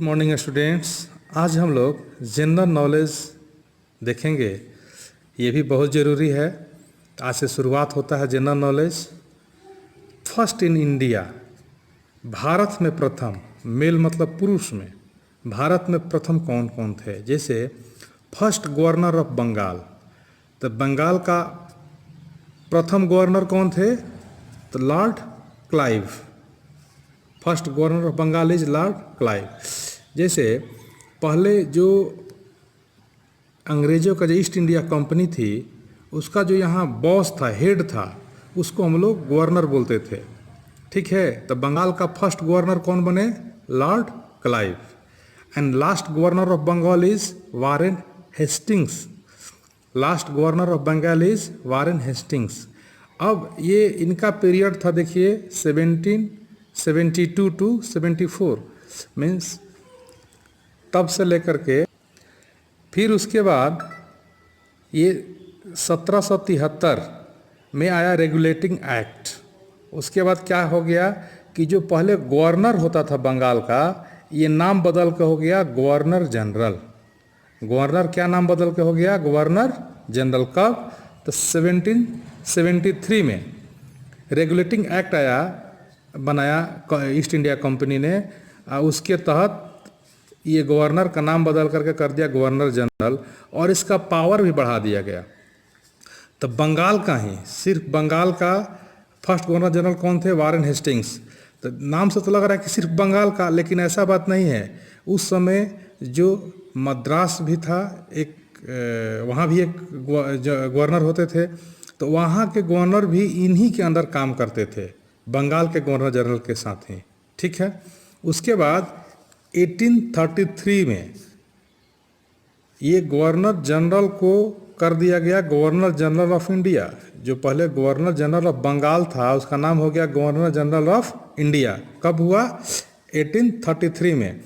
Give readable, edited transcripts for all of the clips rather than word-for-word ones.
Good morning students. आज हम लोग जनरल नॉलेज देखेंगे। ये भी बहुत ज़रूरी है। आज से शुरुआत होता है general knowledge. First in India, Bharat में प्रथम, मेल मतलब पुरुष में, भारत में प्रथम कौन कौन थे? जैसे फर्स्ट गवर्नर ऑफ बंगाल, तो बंगाल का प्रथम गवर्नर कौन थे? तो Lord Clive. First governor of Bengal is Lord Clive. जैसे पहले जो अंग्रेज़ों का जो ईस्ट इंडिया कंपनी थी, उसका जो यहाँ बॉस था, हेड था, उसको हम लोग गवर्नर बोलते थे। ठीक है, तो बंगाल का फर्स्ट गवर्नर कौन बने? Lord Clive. And last governor of Bengal is Warren Hastings. Last governor of Bengal is Warren Hastings. अब ये इनका पीरियड था, देखिए 1772 टू 74, मीन्स तब से लेकर के फिर उसके बाद ये 1773 में आया रेगुलेटिंग एक्ट। उसके बाद क्या हो गया कि जो पहले गवर्नर होता था बंगाल का, ये नाम बदल के हो गया गवर्नर जनरल। गवर्नर क्या नाम बदल के हो गया? Governor general. कब? तो 1773 में रेगुलेटिंग एक्ट आया, बनाया ईस्ट इंडिया कंपनी ने। उसके तहत ये गवर्नर का नाम बदल करके कर दिया गवर्नर जनरल, और इसका पावर भी बढ़ा दिया गया। तो बंगाल का ही, सिर्फ बंगाल का फर्स्ट गवर्नर जनरल कौन थे? Warren Hastings. तो नाम से तो लग रहा है कि सिर्फ बंगाल का, लेकिन ऐसा बात नहीं है। उस समय जो मद्रास भी था, एक वहाँ भी एक गवर्नर होते थे, तो वहाँ के गवर्नर भी इन्हीं के अंदर काम करते थे, बंगाल के गवर्नर जनरल के साथ ही। ठीक है, उसके बाद 1833 में ये गवर्नर जनरल को कर दिया गया गवर्नर जनरल ऑफ इंडिया। जो पहले गवर्नर जनरल ऑफ बंगाल था, उसका नाम हो गया गवर्नर जनरल ऑफ इंडिया। कब हुआ? 1833 में।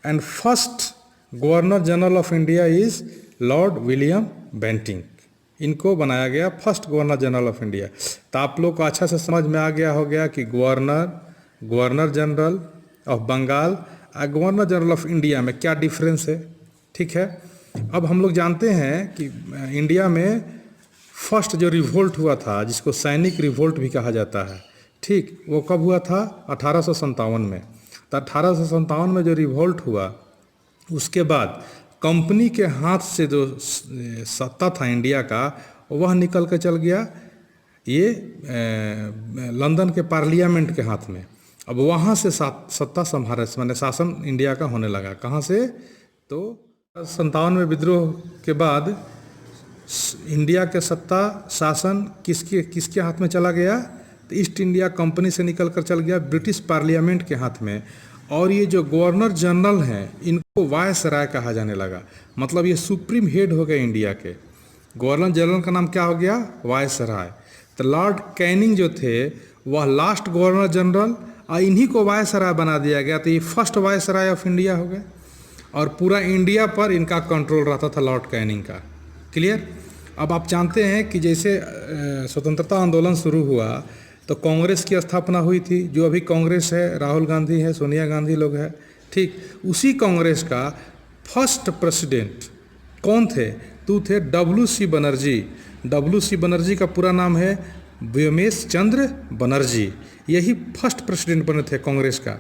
And first governor general of India is Lord William Bentinck. इनको बनाया गया first governor general of India. तो आप लोग को अच्छा से समझ में आ गया हो गया कि गवर्नर जनरल ऑफ बंगाल और गवर्नर जनरल ऑफ इंडिया में क्या डिफरेंस है। ठीक है, अब हम लोग जानते हैं कि इंडिया में फर्स्ट जो रिवोल्ट हुआ था, जिसको सैनिक रिवोल्ट भी कहा जाता है, ठीक, वो कब हुआ था? 1857 में। तो 1857 में जो रिवोल्ट हुआ, उसके बाद कंपनी के हाथ से जो सत्ता था इंडिया का, वह निकल के चल गया ये लंदन के पार्लियामेंट के हाथ में। अब वहाँ से सत्ता संभाले, माने शासन इंडिया का होने लगा। कहाँ से? तो 57 में विद्रोह के बाद इंडिया के सत्ता शासन किसके हाथ में चला गया? तो ईस्ट इंडिया कंपनी से निकल कर चल गया ब्रिटिश पार्लियामेंट के हाथ में। और ये जो गवर्नर जनरल हैं, इनको वायसराय कहा जाने लगा। मतलब ये सुप्रीम हेड हो गए इंडिया के। गवर्नर जनरल का नाम क्या हो गया? वायसराय। तो लॉर्ड कैनिंग जो थे, वह लास्ट गवर्नर जनरल, और इन्हीं को वायसराय बना दिया गया। तो ये फर्स्ट वायसराय ऑफ इंडिया हो गए, और पूरा इंडिया पर इनका कंट्रोल रहता था लॉर्ड कैनिंग का। क्लियर? अब आप जानते हैं कि जैसे स्वतंत्रता आंदोलन शुरू हुआ, तो कांग्रेस की स्थापना हुई थी। जो अभी कांग्रेस है, राहुल गांधी है, सोनिया गांधी लोग हैं। ठीक, उसी कांग्रेस का फर्स्ट प्रेसिडेंट कौन थे? तो थे WC बनर्जी। WC बनर्जी का पूरा नाम है व्योमेश चंद्र बनर्जी। यही फर्स्ट प्रेसिडेंट बने थे कांग्रेस का।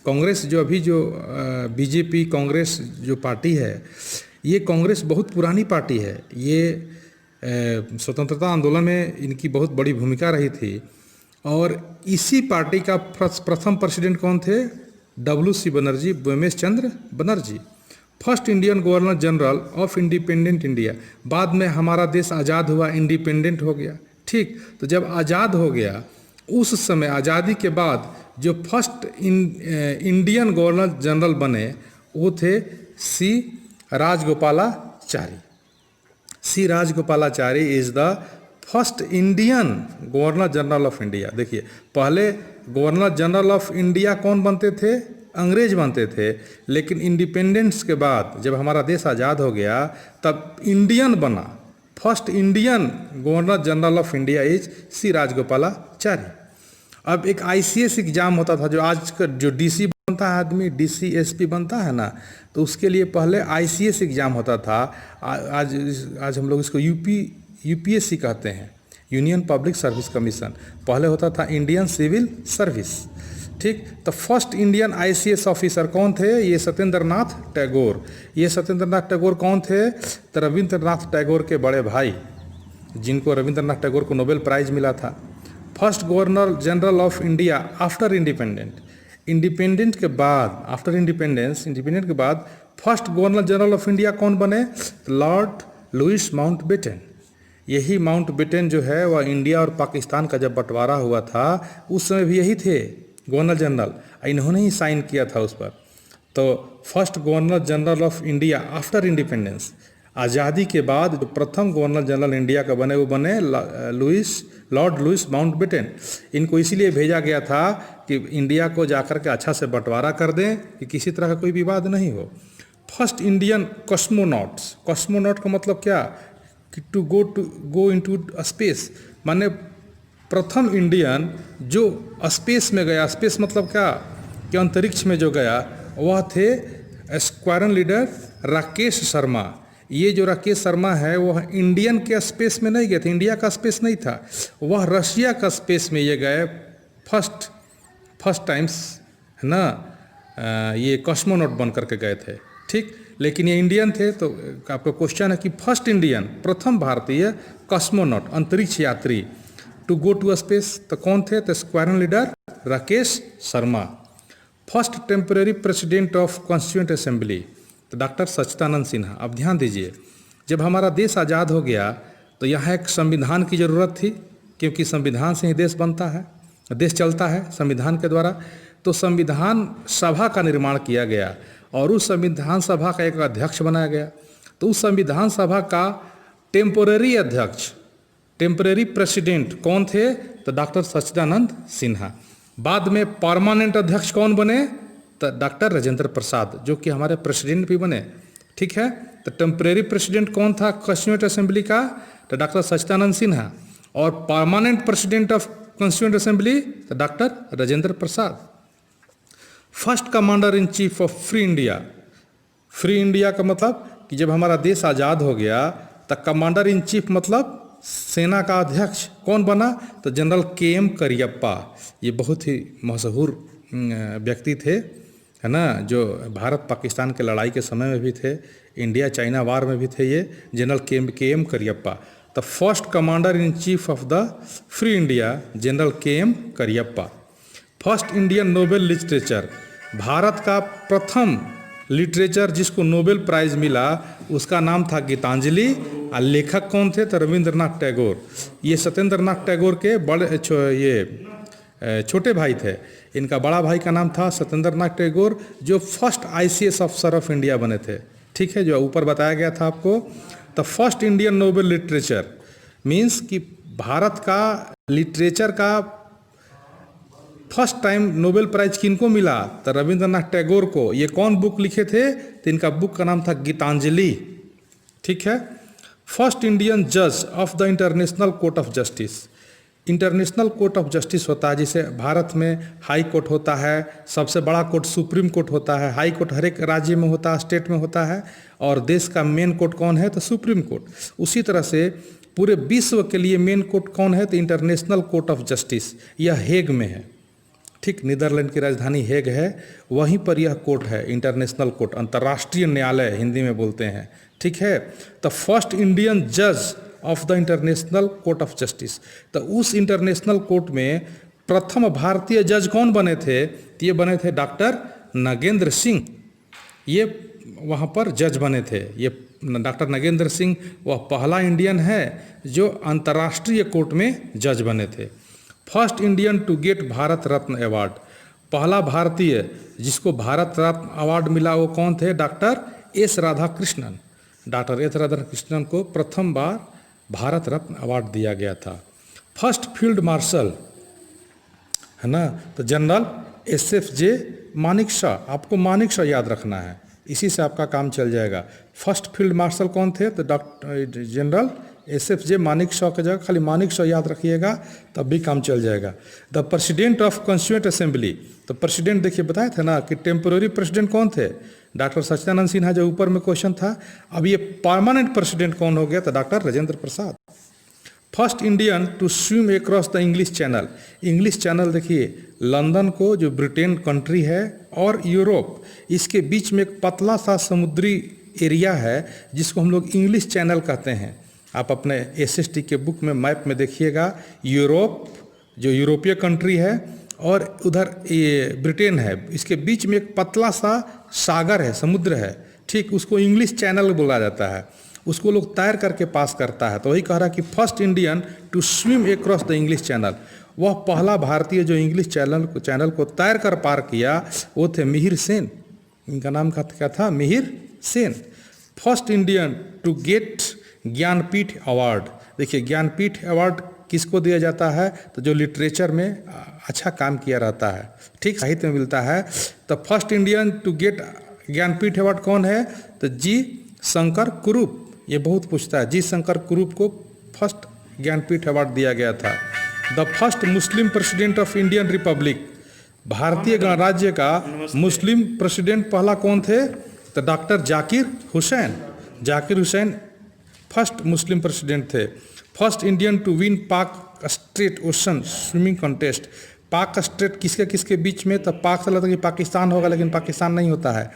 कांग्रेस जो अभी जो BJP कांग्रेस जो पार्टी है, ये कांग्रेस बहुत पुरानी पार्टी है। ये स्वतंत्रता आंदोलन में इनकी बहुत बड़ी भूमिका रही थी। और इसी पार्टी का प्रथम प्रेसिडेंट कौन थे? WC Banerjee, Vyomesh Chandra Banerjee. First Indian governor general of independent India. बाद में हमारा देश आज़ाद हुआ, इंडिपेंडेंट हो गया। ठीक, तो जब आज़ाद हो गया, उस समय आज़ादी के बाद जो फर्स्ट इंडियन गवर्नर जनरल बने, वो थे C. Rajagopalachari. C. Rajagopalachari is the first Indian governor general of India. देखिए, पहले गवर्नर जनरल ऑफ इंडिया कौन बनते थे? अंग्रेज बनते थे। लेकिन इंडिपेंडेंस के बाद जब हमारा देश आज़ाद हो गया, तब इंडियन बना। First Indian governor general of India is C. Rajagopalachari. अब एक ICS एग्जाम होता था, जो आज का जो DC बनता है आदमी, DCSP बनता है ना, तो उसके लिए पहले ICS एग्ज़ाम होता था। आज हम लोग इसको UPSC कहते हैं, यूनियन पब्लिक सर्विस कमीशन। पहले होता था इंडियन सिविल सर्विस। ठीक, तो फर्स्ट इंडियन ICS ऑफिसर कौन थे? ये सत्येंद्र नाथ टैगोर। ये सत्येंद्र नाथ टैगोर कौन थे? तो रविंद्रनाथ टैगोर के बड़े भाई, जिनको रविंद्रनाथ टैगोर को नोबेल प्राइज़ मिला था। First governor general of India after independent के बाद, आफ्टर इंडिपेंडेंट के बाद first governor general of India कौन बने? Lord Louis Mountbatten. यही माउंटबेटन जो है वह इंडिया और पाकिस्तान का जब बंटवारा हुआ था उस समय भी यही थे गवर्नर जनरल, इन्होंने ही साइन किया था उस पर। तो first governor general of India after independence, आज़ादी के बाद जो प्रथम गवर्नर जनरल इंडिया का बने वो बने लॉर्ड लुइस माउंटबेटन। इनको इसीलिए भेजा गया था कि इंडिया को जाकर के अच्छा से बंटवारा कर दें कि किसी तरह का कोई विवाद नहीं हो। फर्स्ट इंडियन कॉस्मोनॉट का मतलब क्या? कि टू गो इनटू स्पेस, माने प्रथम इंडियन जो स्पेस में गया। स्पेस मतलब क्या? कि अंतरिक्ष में जो गया, वह थे स्क्वाड्रन लीडर राकेश शर्मा। ये जो राकेश शर्मा है वह इंडियन के स्पेस में नहीं गए थे, इंडिया का स्पेस नहीं था, वह रशिया का स्पेस में ये गए फर्स्ट टाइम्स, है ना। ये कॉस्मोनॉट बन करके गए थे। ठीक, लेकिन ये इंडियन थे। तो आपका क्वेश्चन है कि फर्स्ट इंडियन, प्रथम भारतीय कॉस्मोनॉट, अंतरिक्ष यात्री टू गो टू स्पेस, तो कौन थे? तो squadron leader Rakesh Sharma. First temporary president of constituent assembly, तो डॉक्टर सच्चिदानंद सिन्हा। अब ध्यान दीजिए, जब हमारा देश आज़ाद हो गया तो यहाँ एक संविधान की ज़रूरत थी, क्योंकि संविधान से ही देश बनता है, देश चलता है संविधान के द्वारा। तो संविधान सभा का निर्माण किया गया और उस संविधान सभा का एक अध्यक्ष बनाया गया। तो उस संविधान सभा का टेम्पोररी अध्यक्ष, टेम्परेरी प्रेसिडेंट कौन थे? तो डॉक्टर सच्चिदानंद सिन्हा। बाद में परमानेंट अध्यक्ष कौन बने? तो डॉक्टर राजेंद्र प्रसाद, जो कि हमारे प्रेसिडेंट भी बने। ठीक है, तो टेम्परेरी प्रेसिडेंट कौन था कॉन्स्टिट्यूएंट असेंबली का? तो डॉक्टर सच्चिदानंद सिन्हा। और permanent president of constituent assembly तो doctor Rajendra Prasad. First commander in chief of free India का मतलब कि जब हमारा देश आज़ाद हो गया तो कमांडर इन चीफ मतलब सेना का अध्यक्ष कौन बना? तो जनरल KM करियप्पा। ये बहुत ही मशहूर व्यक्ति थे, है ना, जो भारत पाकिस्तान के लड़ाई के समय में भी थे, इंडिया चाइना वार में भी थे। ये general KM Cariappa. The first commander in chief of the free India general KM Cariappa. First Indian Nobel literature, Bharat का प्रथम लिटरेचर जिसको नोबेल प्राइज़ मिला उसका नाम था गीतांजलि। और लेखक कौन थे? तो रविंद्रनाथ टैगोर। ये सत्येंद्र नाथ टैगोर के छोटे भाई थे। इनका बड़ा भाई का नाम था सत्येंद्र नाथ टैगोर, जो first ICS officer of India बने थे। ठीक है, जो ऊपर बताया गया था आपको। The first Indian Nobel literature means कि भारत का लिटरेचर का फर्स्ट टाइम नोबेल प्राइज किनको मिला? तो रविंद्रनाथ टैगोर को। ये कौन बुक लिखे थे? तो इनका बुक का नाम था गीतांजलि। ठीक है। फर्स्ट इंडियन जज of the international court of justice. International court of justice होता है, जैसे भारत में हाई कोर्ट होता है, सबसे बड़ा कोर्ट सुप्रीम कोर्ट होता है। हाई कोर्ट हर एक राज्य में होता है, स्टेट में होता है, और देश का मेन कोर्ट कौन है? तो सुप्रीम कोर्ट। उसी तरह से पूरे विश्व के लिए मेन कोर्ट कौन है? तो इंटरनेशनल कोर्ट ऑफ जस्टिस। यह हेग में है। ठीक, नीदरलैंड की राजधानी हेग है, वहीं पर यह कोर्ट है, इंटरनेशनल कोर्ट, अंतर्राष्ट्रीय न्यायालय हिंदी में बोलते हैं। ठीक है। तो फर्स्ट इंडियन जज of the international court of justice, तो उस इंटरनेशनल कोर्ट में प्रथम भारतीय जज कौन बने थे? तो ये बने थे डॉक्टर नगेंद्र सिंह। ये वहाँ पर जज बने थे। ये डॉक्टर नगेंद्र सिंह वह पहला इंडियन है जो अंतर्राष्ट्रीय कोर्ट में जज बने थे। First Indian to get Bharat Ratna award, पहला भारतीय जिसको भारत रत्न अवार्ड मिला वो कौन थे? Doctor S Radhakrishnan. Doctor S Radhakrishnan को प्रथम बार भारत रत्न अवार्ड दिया गया था। फर्स्ट फील्ड मार्शल है ना, तो जनरल SFJ मानेकशॉ। आपको मानेकशॉ याद रखना है, इसी से आपका काम चल जाएगा। फर्स्ट फील्ड मार्शल कौन थे? तो doctor general SFJ Manik Shaw की जगह खाली मानिक शॉ याद रखिएगा, तब भी काम चल जाएगा। The president of constituent assembly, तो प्रेसिडेंट देखिए बताए थे ना कि टेम्पोररी प्रेसिडेंट कौन थे, डॉक्टर सच्चिदानंद सिन्हा, जो ऊपर में क्वेश्चन था। अब ये परमानेंट प्रेसिडेंट कौन हो गया, तो doctor Rajendra Prasad. First Indian to swim across the English channel, English channel देखिए लंदन को, जो ब्रिटेन कंट्री है, और यूरोप, इसके बीच में एक पतला सा समुद्री एरिया है जिसको हम लोग इंग्लिश चैनल कहते हैं। आप अपने SST के बुक में मैप में देखिएगा, यूरोप जो यूरोपीय कंट्री है और उधर ये ब्रिटेन है, इसके बीच में एक पतला सा सागर है, समुद्र है, ठीक, उसको इंग्लिश चैनल बोला जाता है। उसको लोग तैर करके पास करता है। तो वही कह रहा कि first Indian to swim across the English channel, वह पहला भारतीय जो इंग्लिश चैनल को तैर कर पार किया वो थे मिहिर सेन। इनका नाम क्या था, Mihir Sen. First Indian to get Jnanpith award, देखिए ज्ञानपीठ अवार्ड किसको दिया जाता है, तो जो लिटरेचर में अच्छा काम किया रहता है, ठीक, साहित्य में मिलता है। तो first Indian to get Jnanpith award कौन है, तो जी शंकर कुरूप। ये बहुत पूछता है, जी शंकर कुरूप को फर्स्ट ज्ञानपीठ अवार्ड दिया गया था। The first Muslim president of Indian Republic, भारतीय गणराज्य का मुस्लिम प्रेसिडेंट पहला कौन थे, तो doctor Zakir Hussain. Zakir Hussain first Muslim president थे। फर्स्ट इंडियन टू विन पाक स्ट्रेट ओशन स्विमिंग कॉन्टेस्ट, पाक स्ट्रेट किसके किसके बीच में, तो पाक से लगता है कि पाकिस्तान होगा, लेकिन पाकिस्तान नहीं होता है।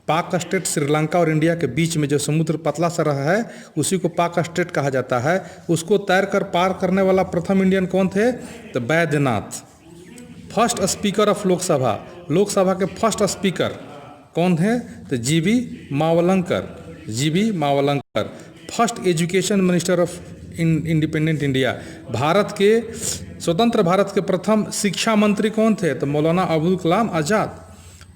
पाक स्टेट श्रीलंका और इंडिया के बीच में जो समुद्र पतला सा रहा है उसी को पाक स्टेट कहा जाता है। उसको तैर कर पार करने वाला प्रथम इंडियन कौन थे, तो Baidyanath. First speaker of Lok Sabha, Lok Sabha के फर्स्ट स्पीकर कौन है, तो GB Mavalankar, GB Mavalankar. First education minister of independent India, Bharat के स्वतंत्र भारत के प्रथम शिक्षा मंत्री कौन थे, तो Maulana Abul Kalam Azad.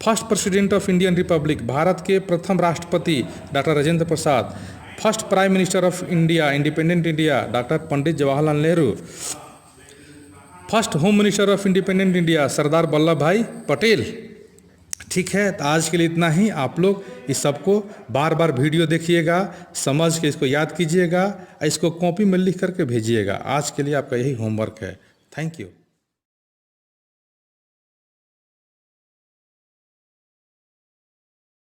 First president of Indian republic, Bharat के प्रथम राष्ट्रपति doctor Rajendra Prasad. First prime minister of India independent India doctor Pandit Jawaharlal Nehru. First home minister of independent India Sardar Vallabh Bhai Patel. ठीक है, तो आज के लिए इतना ही। आप लोग इस सबको बार बार वीडियो देखिएगा, समझ के इसको याद कीजिएगा, इसको कॉपी में लिख करके भेजिएगा। आज के लिए आपका यही होमवर्क है। Thank you.